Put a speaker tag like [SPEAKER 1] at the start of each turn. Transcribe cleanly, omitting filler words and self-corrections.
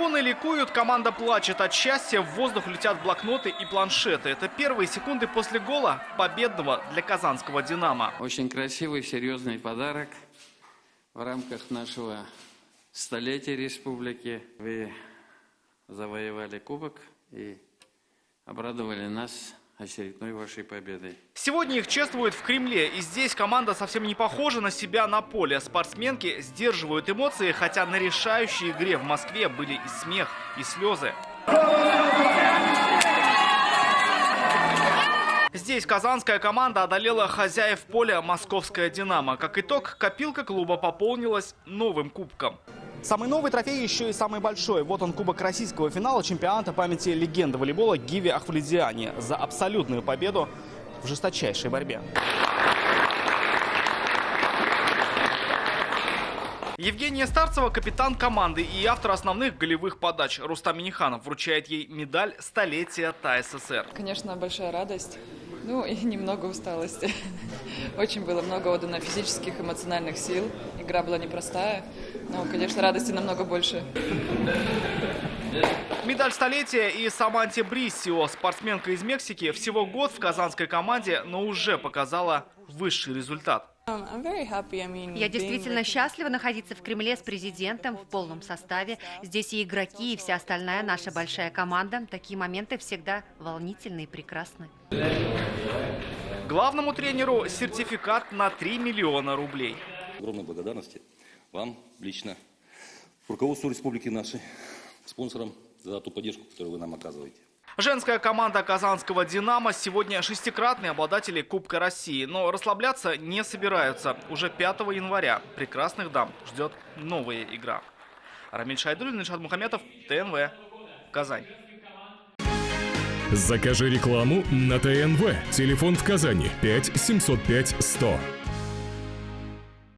[SPEAKER 1] Трибуны ликуют, команда плачет от счастья, в воздух летят блокноты и планшеты. Это первые секунды после гола победного для казанского «Динамо».
[SPEAKER 2] Очень красивый, серьезный подарок в рамках нашего столетия республики. Вы завоевали кубок и обрадовали нас очередной вашей победой.
[SPEAKER 1] Сегодня их чествуют в Кремле, и здесь команда совсем не похожа на себя на поле. Спортсменки сдерживают эмоции, хотя на решающей игре в Москве были и смех, и слезы. Здесь казанская команда одолела хозяев поля московское «Динамо». Как итог, копилка клуба пополнилась новым кубком. Самый новый трофей еще и самый большой. Вот он, кубок российского финала чемпионата памяти легенды волейбола Гиви Ахмадзяне за абсолютную победу в жесточайшей борьбе. Евгения Старцева, капитан команды и автор основных голевых подач. Рустам Миниханов вручает ей медаль «Столетия ТАССР».
[SPEAKER 3] Конечно, большая радость, ну и немного усталости. Очень было много отдано физических, эмоциональных сил. Игра была непростая, но, конечно, радости намного больше.
[SPEAKER 1] Медаль столетия и Саманте Бриссио, спортсменка из Мексики, всего год в казанской команде, но уже показала высший результат.
[SPEAKER 4] Я действительно счастлива находиться в Кремле с президентом в полном составе. Здесь и игроки, и вся остальная наша большая команда. Такие моменты всегда волнительны и прекрасны.
[SPEAKER 1] Главному тренеру сертификат на 3 миллиона рублей.
[SPEAKER 5] Огромной благодарности вам лично, руководству республики нашей, спонсорам за ту поддержку, которую вы нам оказываете.
[SPEAKER 1] Женская команда казанского «Динамо» сегодня шестикратные обладатели Кубка России. Но расслабляться не собираются. Уже 5 января прекрасных дам ждет новая игра. Рамиль Шайдуллин, Ильшат Мухаметов, ТНВ, Казань.
[SPEAKER 6] Закажи рекламу на ТНВ. Телефон в Казани 5 705 100.